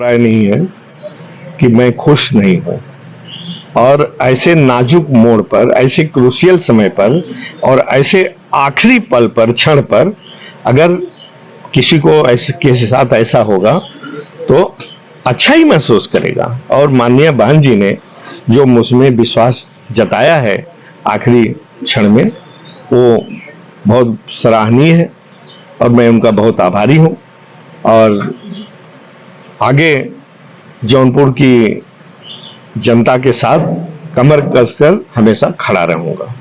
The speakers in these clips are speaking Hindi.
राय नहीं है कि मैं खुश नहीं हूं, और ऐसे नाजुक मोड़ पर, ऐसे क्रूशियल समय पर और ऐसे आखिरी पल पर, क्षण पर अगर किसी को ऐसे के साथ ऐसा होगा तो अच्छा ही महसूस करेगा। और माननीय बहन जी ने जो मुझमें विश्वास जताया है आखिरी क्षण में, वो बहुत सराहनीय है और मैं उनका बहुत आभारी हूं। और आगे जौनपुर की जनता के साथ कमर कसकर हमेशा खड़ा रहूंगा।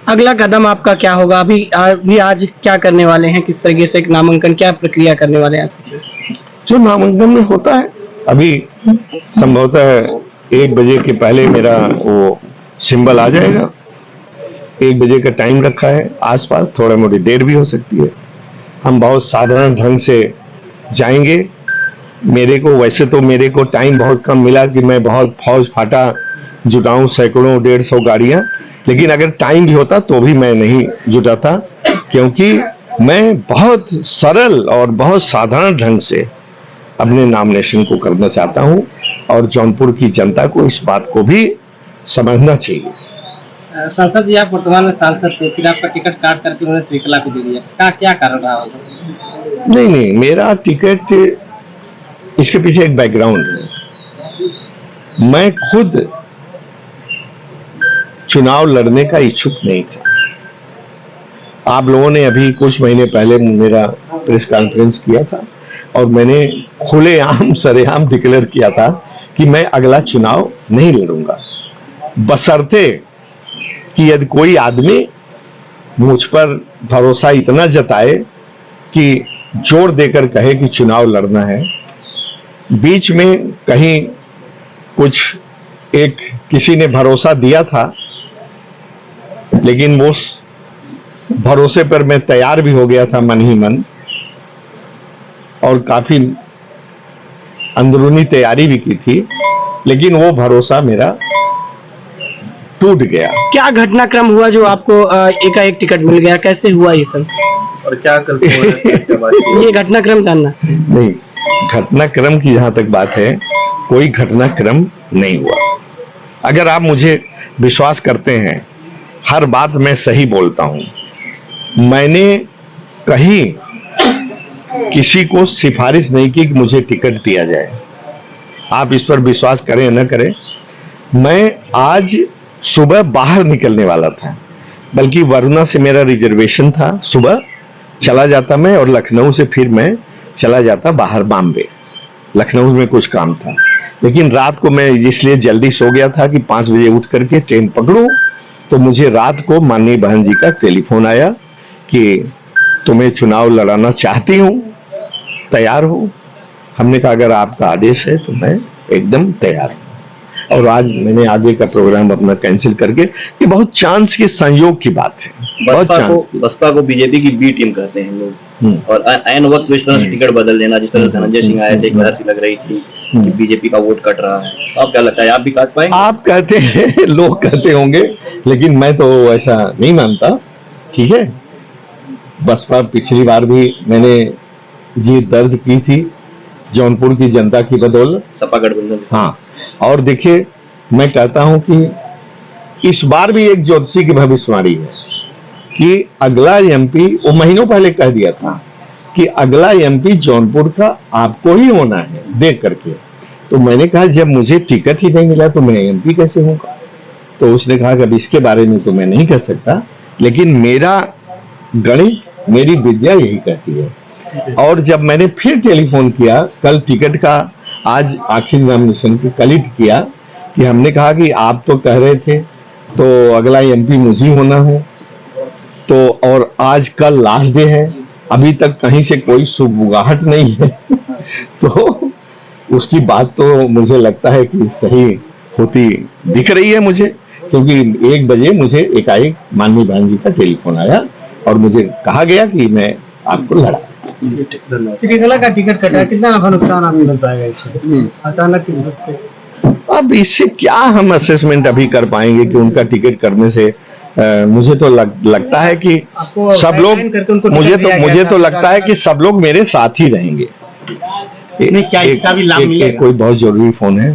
अगला कदम आपका क्या होगा? अभी आज क्या करने वाले हैं? किस तरीके से एक नामांकन, क्या प्रक्रिया करने वाले हैं? जो नामांकन में होता है, अभी संभवतः 1 बजे के पहले मेरा वो सिंबल आ जाएगा। 1 बजे का टाइम रखा है, आसपास थोड़ा मोड़ी देर भी हो सकती है। हम बहुत साधारण ढंग से जाएंगे। वैसे तो मेरे को टाइम बहुत कम मिला कि मैं बहुत फौज फाटा जुटाऊं, सैकड़ों 150 गाड़ियां, लेकिन अगर टाइम भी होता तो भी मैं नहीं जुटाता, क्योंकि मैं बहुत सरल और बहुत साधारण ढंग से अपने नॉमिनेशन को करना चाहता हूं, और जौनपुर की जनता को इस बात को भी समझना चाहिए। सांसद जी, आप वर्तमान में सांसद थे, फिर आपका टिकट काट करके उन्होंने श्रीकला को दे दिया, क्या कारण रहा होगा? नहीं, मेरा टिकट, इसके पीछे एक बैकग्राउंड है। मैं खुद चुनाव लड़ने का इच्छुक नहीं था। आप लोगों ने अभी कुछ महीने पहले मेरा प्रेस कॉन्फ्रेंस किया था और मैंने खुलेआम सरेआम डिक्लेयर किया था कि मैं अगला चुनाव नहीं लड़ूंगा, बशर्ते कि यदि कोई आदमी मुझ पर भरोसा इतना जताए कि जोर देकर कहे कि चुनाव लड़ना है। बीच में कहीं कुछ किसी ने भरोसा दिया था, लेकिन वो भरोसे पर मैं तैयार भी हो गया था मन ही मन, और काफी अंदरूनी तैयारी भी की थी, लेकिन वो भरोसा मेरा टूट गया। क्या घटनाक्रम हुआ जो आपको एकाएक टिकट मिल गया? कैसे हुआ ये सब, और क्या करते हैं? ये घटनाक्रम जानना। नहीं, घटनाक्रम की जहां तक बात है, कोई घटनाक्रम नहीं हुआ। अगर आप मुझे विश्वास करते हैं, हर बात मैं सही बोलता हूं। मैंने कहीं किसी को सिफारिश नहीं की कि मुझे टिकट दिया जाए। आप इस पर विश्वास करें न करें, मैं आज सुबह बाहर निकलने वाला था, बल्कि वरुणा से मेरा रिजर्वेशन था। सुबह चला जाता मैं, और लखनऊ से फिर मैं चला जाता बाहर बॉम्बे। लखनऊ में कुछ काम था, लेकिन रात को मैं इसलिए जल्दी सो गया था कि 5 बजे उठ करके ट्रेन पकड़ूं। तो मुझे रात को माननीय बहन जी का टेलीफोन आया कि तुम्हें चुनाव लड़ाना चाहती हूं, तैयार हो? हमने कहा अगर आपका आदेश है तो मैं एकदम तैयार हूं। और आज मैंने आगे का प्रोग्राम अपना कैंसिल करके, ये बहुत चांस के संयोग की बात है। बसपा को बीजेपी की बी टीम कहते हैं लोग, और ऐन वक्त में इस तरह टिकट बदल देना, जिस तरह धनंजय सिंह आए थे, एक बार लग रही थी कि बीजेपी का वोट कट रहा है। आप क्या लगता है, आप भी काट पाएंगे? आप कहते हैं, लोग कहते होंगे, लेकिन मैं तो ऐसा नहीं मानता। ठीक है, बसपा पिछली बार भी मैंने जीत दर्ज की थी जौनपुर की जनता की बदौलत, सपा गठबंधन। हाँ, और देखिए, मैं कहता हूं कि इस बार भी एक ज्योतिषी की भविष्यवाणी है कि अगला एमपी, वो महीनों पहले कह दिया था कि अगला एमपी जौनपुर का आपको ही होना है, देख करके। तो मैंने कहा जब मुझे टिकट ही नहीं मिला तो मैं एमपी कैसे होऊंगा? तो उसने कहा कि अब इसके बारे में तो मैं नहीं कह सकता, लेकिन मेरा गणित, मेरी विद्या यही कहती है। और जब मैंने फिर टेलीफोन किया, कल टिकट का, आज आखिर नॉमिनेशन की कल ही किया, कि हमने कहा कि आप तो कह रहे थे तो अगला एमपी मुझे होना है, तो और आज कल लास्ट डे है, अभी तक कहीं से कोई सुगबुगाहट नहीं है। तो उसकी बात तो मुझे लगता है कि सही होती दिख रही है मुझे, क्योंकि 1 बजे मुझे एकाएक माननीय बहन जी का टेलीफोन आया और मुझे कहा गया कि मैं आपको लड़ा। श्रीकला का टिकट कटा, कितना नुकसान आपको लगता है अचानक? अब इससे क्या हम असेसमेंट अभी कर पाएंगे कि उनका टिकट करने से मुझे तो लगता है कि सब लोग, मुझे तो लगता है कि सब लोग मेरे साथ ही रहेंगे। नहीं, क्या इसका भी लाभ मिलेगा? कोई बहुत जरूरी फोन है।